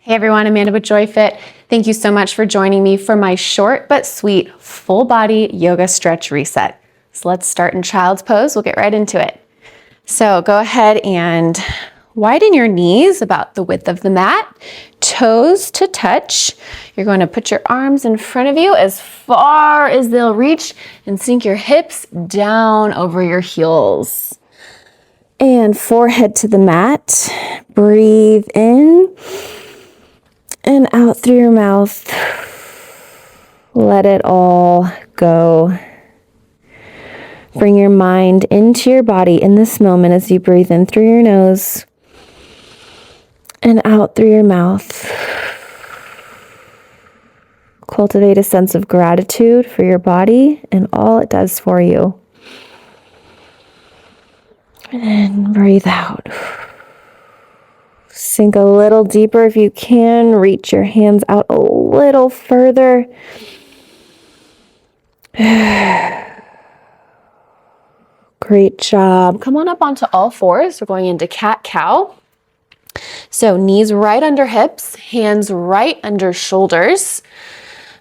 Hey everyone, Amanda with JoyFit. Thank you so much for joining me for my short but sweet full body yoga stretch reset. So let's start in child's pose. We'll get right into it. So go ahead and widen your knees about the width of the mat, toes to touch. You're going to put your arms in front of you as far as they'll reach and sink your hips down over your heels. And forehead to the mat. Breathe in and out through your mouth. Let it all go. Bring your mind into your body in this moment as you breathe in through your nose and out through your mouth. Cultivate a sense of gratitude for your body and all it does for you. And then breathe out. Sink a little deeper if you can. Reach your hands out a little further. Great job. Come on up onto all fours. We're going into cat-cow. So knees right under hips, hands right under shoulders.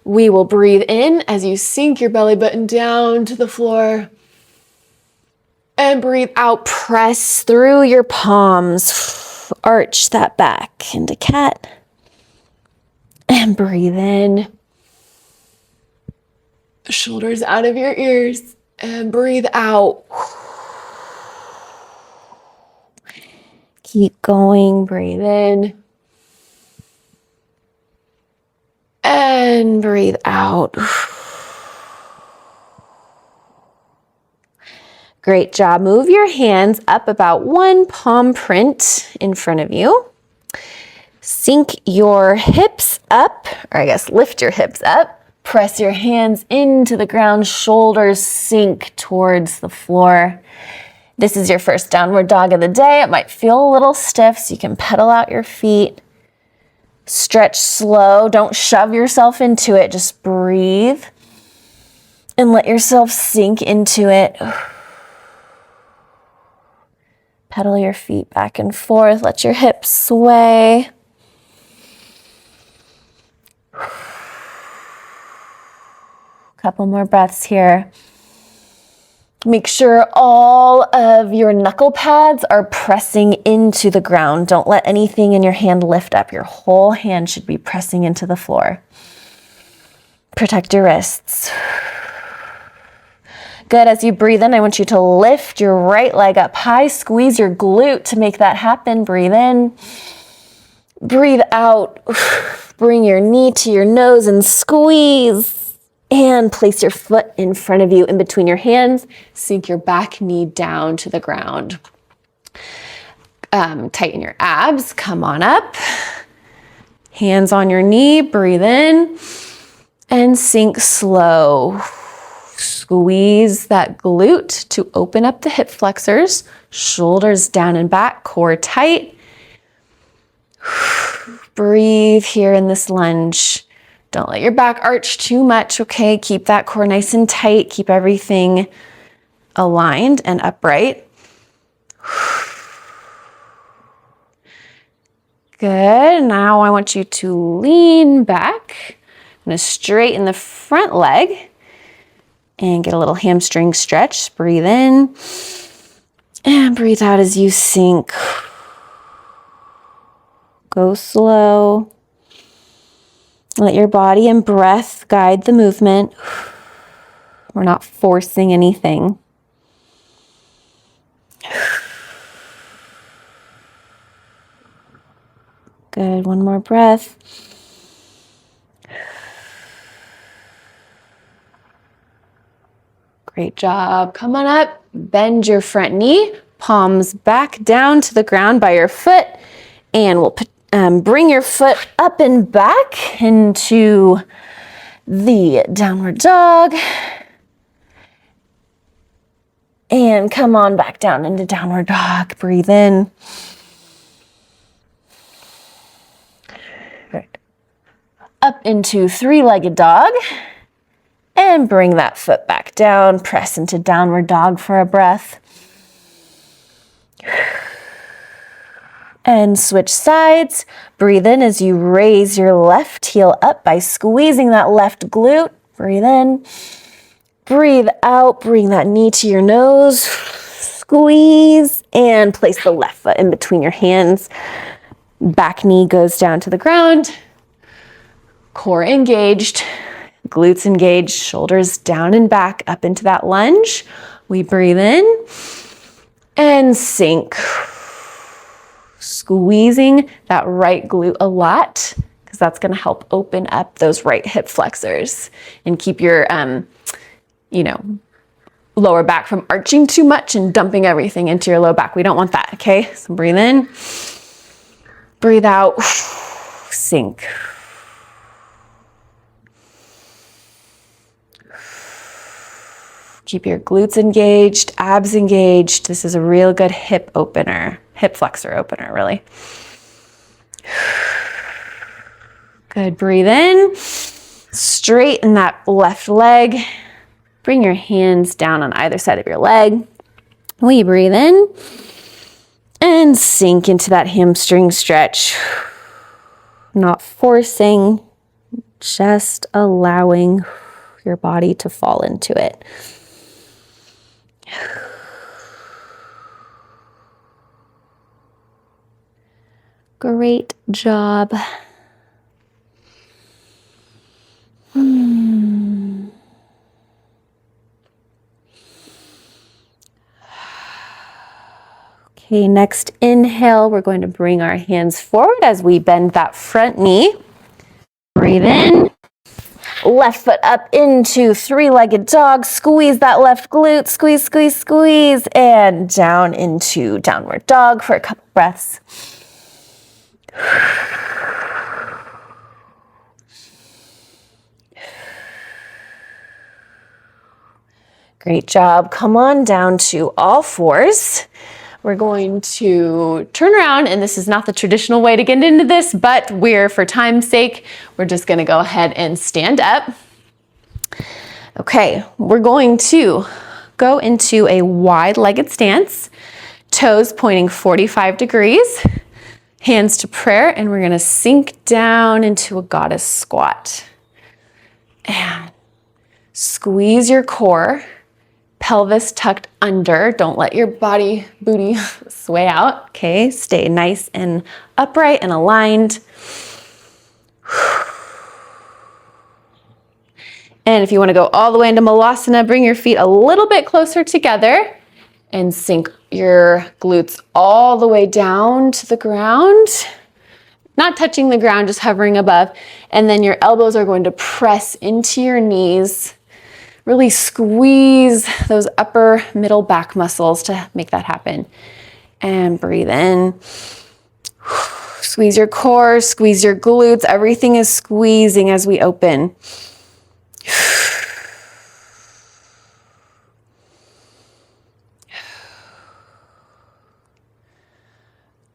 We will breathe in as you sink your belly button down to the floor. And breathe out. Press through your palms. Arch that back into cat. And breathe in. Shoulders out of your ears. And breathe out. Keep going. Breathe in. And breathe out. Great job. Move your hands up about one palm print in front of you. Sink your hips up, or I guess lift your hips up. Press your hands into the ground. Shoulders sink towards the floor. This is your first downward dog of the day. It might feel a little stiff, so you can pedal out your feet. Stretch slow. Don't shove yourself into it. Just breathe and let yourself sink into it. Pedal your feet back and forth. Let your hips sway. Couple more breaths here. Make sure all of your knuckle pads are pressing into the ground. Don't let anything in your hand lift up. Your whole hand should be pressing into the floor. Protect your wrists. Good. As you breathe in, I want you to lift your right leg up high. Squeeze your glute to make that happen. Breathe in. Breathe out. Bring your knee to your nose and squeeze. And place your foot in front of you in between your hands. Sink your back knee down to the ground. Tighten your abs. Come on up. Hands on your knee. Breathe in. And sink slow. Squeeze that glute to open up the hip flexors, shoulders down and back, core tight. Breathe here in this lunge. Don't let your back arch too much, okay? Keep that core nice and tight. Keep everything aligned and upright. Good. Now I want you to lean back. I'm going to straighten the front leg. And get a little hamstring stretch. Breathe in and breathe out as you sink. Go slow. Let your body and breath guide the movement. We're not forcing anything. Good. One more breath. Great job. Come on up. Bend your front knee. Palms back down to the ground by your foot. And we'll bring your foot up and back into the downward dog. And come on back down into downward dog. Breathe in. Right. Up into three-legged dog. And bring that foot back down. Press into downward dog for a breath. And switch sides. Breathe in as you raise your left heel up by squeezing that left glute. Breathe in. Breathe out. Bring that knee to your nose. Squeeze and place the left foot in between your hands. Back knee goes down to the ground. Core engaged. Glutes engaged. Shoulders down and back up into that lunge. We breathe in and sink. Squeezing that right glute a lot because that's going to help open up those right hip flexors and keep your, lower back from arching too much and dumping everything into your low back. We don't want that, okay? So breathe in, breathe out, sink. Keep your glutes engaged, abs engaged. This is a real good hip opener, hip flexor opener, really. Good, breathe in. Straighten that left leg. Bring your hands down on either side of your leg. We breathe in and sink into that hamstring stretch. Not forcing, just allowing your body to fall into it. Great job. Okay, next inhale, we're going to bring our hands forward as we bend that front knee. Breathe in. Left foot up into three-legged dog. Squeeze that left glute. Squeeze, squeeze, squeeze. And down into downward dog for a couple breaths. Great job. Come on down to all fours. We're going to turn around, and this is not the traditional way to get into this, but for time's sake, we're just gonna go ahead and stand up. Okay, we're going to go into a wide-legged stance, toes pointing 45 degrees, hands to prayer, and we're gonna sink down into a goddess squat. And squeeze your core. Pelvis tucked under. Don't let your booty sway out. Okay, stay nice and upright and aligned. And if you want to go all the way into Malasana, bring your feet a little bit closer together and sink your glutes all the way down to the ground. Not touching the ground, just hovering above. And then your elbows are going to press into your knees. Really squeeze those upper middle back muscles to make that happen. And breathe in. Squeeze your core, squeeze your glutes. Everything is squeezing as we open.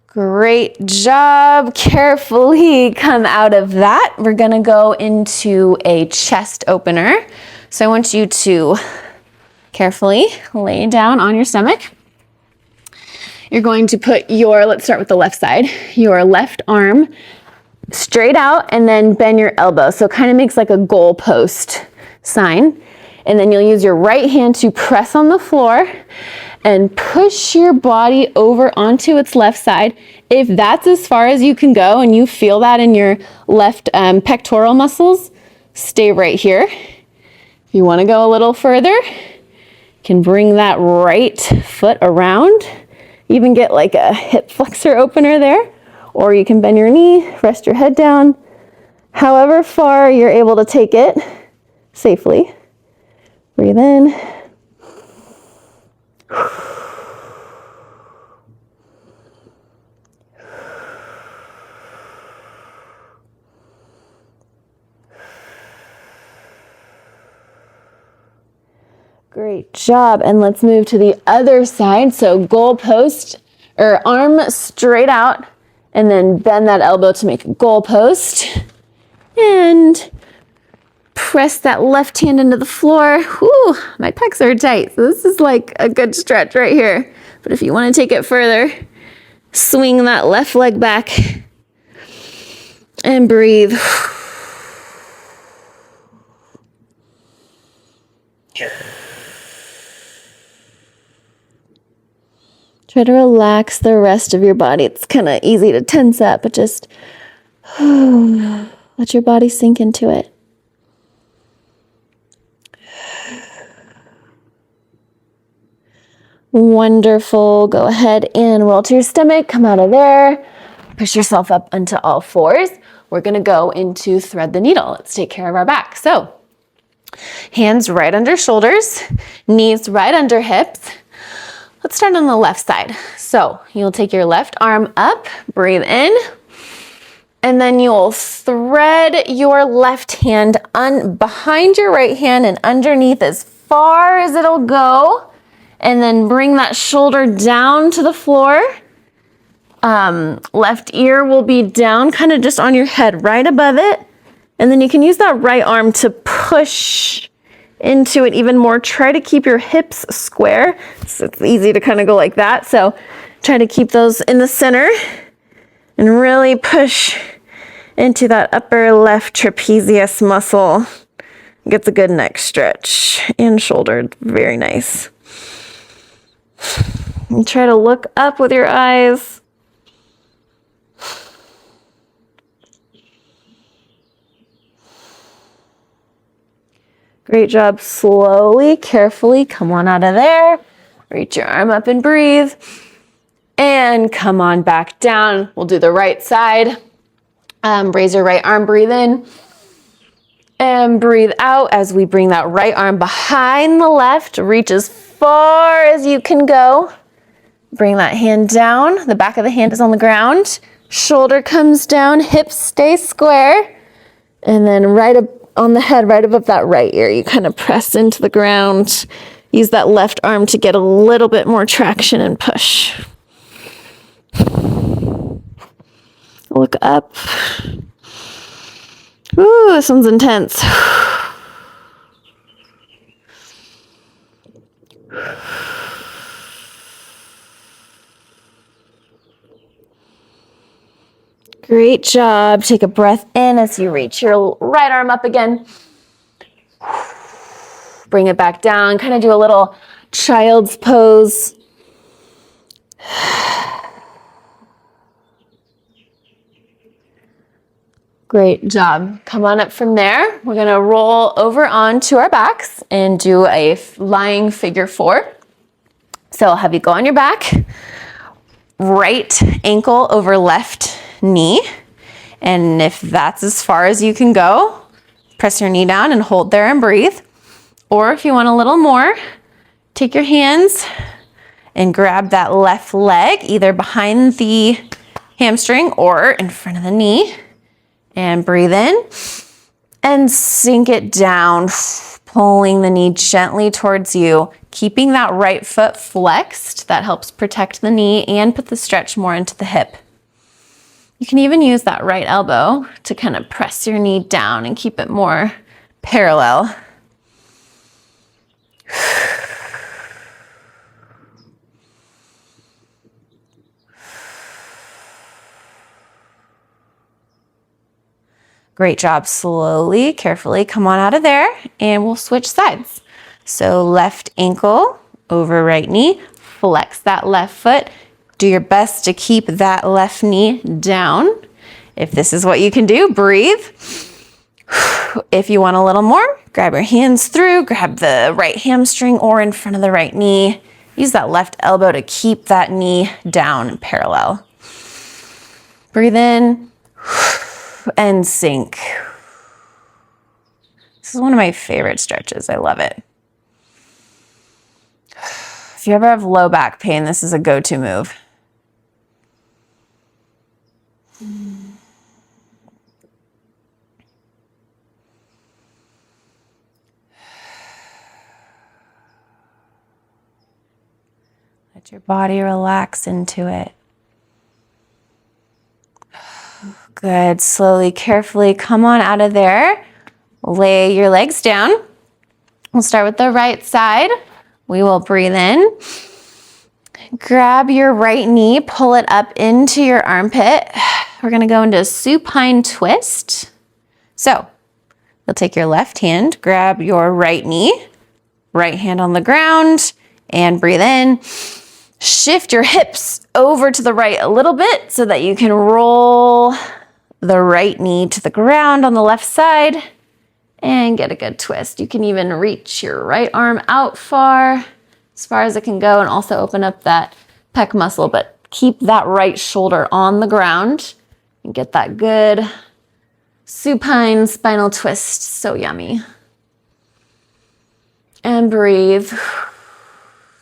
Great job. Carefully come out of that. We're gonna go into a chest opener. So I want you to carefully lay down on your stomach. You're going to put let's start with the left side, your left arm straight out and then bend your elbow. So it kind of makes like a goalpost sign. And then you'll use your right hand to press on the floor and push your body over onto its left side. If that's as far as you can go and you feel that in your left pectoral muscles, stay right here. If you want to go a little further, you can bring that right foot around. Even get like a hip flexor opener there. Or you can bend your knee, rest your head down. However far you're able to take it safely. Breathe in. Great job. And let's move to the other side. So goalpost or arm straight out and then bend that elbow to make a goalpost. And press that left hand into the floor. Whew, my pecs are tight. So this is like a good stretch right here. But if you want to take it further, Swing that left leg back and breathe. Try to relax the rest of your body. It's kind of easy to tense up, but just let your body sink into it. Wonderful. Go ahead and roll to your stomach. Come out of there. Push yourself up onto all fours. We're going to go into thread the needle. Let's take care of our back. So, hands right under shoulders, knees right under hips. Let's start on the left side. So you'll take your left arm up, breathe in, and then you'll thread your left hand behind your right hand and underneath as far as it'll go, and then bring that shoulder down to the floor. Left ear will be down, kind of just on your head, right above it. And then you can use that right arm to push into it even more. Try to keep your hips square. So it's easy to kind of go like that. So try to keep those in the center and really push into that upper left trapezius muscle. Gets a good neck stretch and shoulder. Very nice. And try to look up with your eyes. Great job. Slowly, carefully, come on out of there. Reach your arm up and breathe. And come on back down. We'll do the right side. Raise your right arm, breathe in. And breathe out as we bring that right arm behind the left. Reach as far as you can go. Bring that hand down. The back of the hand is on the ground. Shoulder comes down, hips stay square. And then right up on the head, right above that right ear, you kind of press into the ground. Use that left arm to get a little bit more traction and push. Look up. Ooh, this one's intense. Great job. Take a breath in as you reach your right arm up again. Bring it back down. Kind of do a little child's pose. Great job. Come on up from there. We're going to roll over onto our backs and do a lying figure four. So I'll have you go on your back, right ankle over left knee. And if that's as far as you can go, press your knee down and hold there and breathe. Or if you want a little more, take your hands and grab that left leg, either behind the hamstring or in front of the knee. And breathe in and sink it down, pulling the knee gently towards you, keeping that right foot flexed. That helps protect the knee and put the stretch more into the hip. You can even use that right elbow to kind of press your knee down and keep it more parallel. Great job. Slowly, carefully come on out of there and we'll switch sides. So left ankle over right knee, flex that left foot. Do your best to keep that left knee down. If this is what you can do, breathe. If you want a little more, grab your hands through, grab the right hamstring or in front of the right knee. Use that left elbow to keep that knee down and parallel. Breathe in and sink. This is one of my favorite stretches. I love it. If you ever have low back pain, this is a go-to move. Let your body relax into it. Good. Slowly, carefully come on out of there. Lay your legs down. We'll start with the right side. We will breathe in Grab your right knee, pull it up into your armpit. We're gonna go into a supine twist. So you'll take your left hand, grab your right knee, right hand on the ground, and breathe in. Shift your hips over to the right a little bit so that you can roll the right knee to the ground on the left side and get a good twist. You can even reach your right arm out as far as it can go, and also open up that pec muscle, but keep that right shoulder on the ground and get that good supine spinal twist. So yummy. And breathe.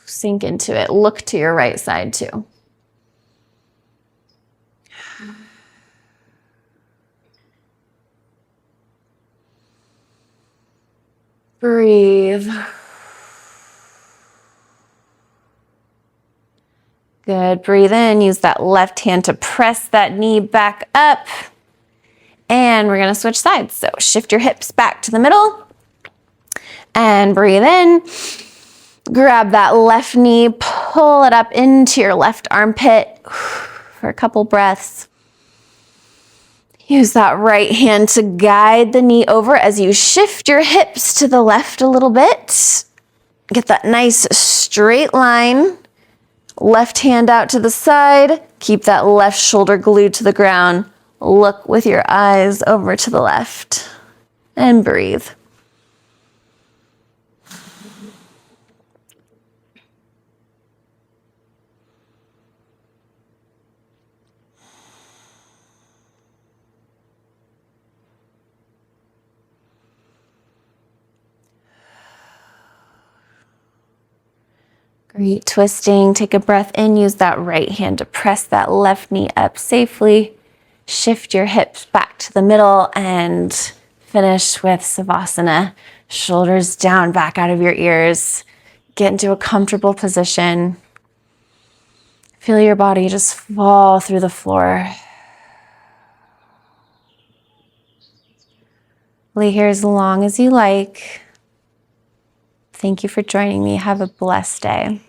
Sink into it. Look to your right side too. Breathe. Good. Breathe in. Use that left hand to press that knee back up. And we're going to switch sides. So shift your hips back to the middle. And breathe in. Grab that left knee. Pull it up into your left armpit for a couple breaths. Use that right hand to guide the knee over as you shift your hips to the left a little bit. Get that nice straight line. Left hand out to the side. Keep that left shoulder glued to the ground. Look with your eyes over to the left. And breathe. Great. Twisting. Take a breath in. Use that right hand to press that left knee up safely. Shift your hips back to the middle and finish with Savasana. Shoulders down, back out of your ears. Get into a comfortable position. Feel your body just fall through the floor. Lay here as long as you like. Thank you for joining me. Have a blessed day.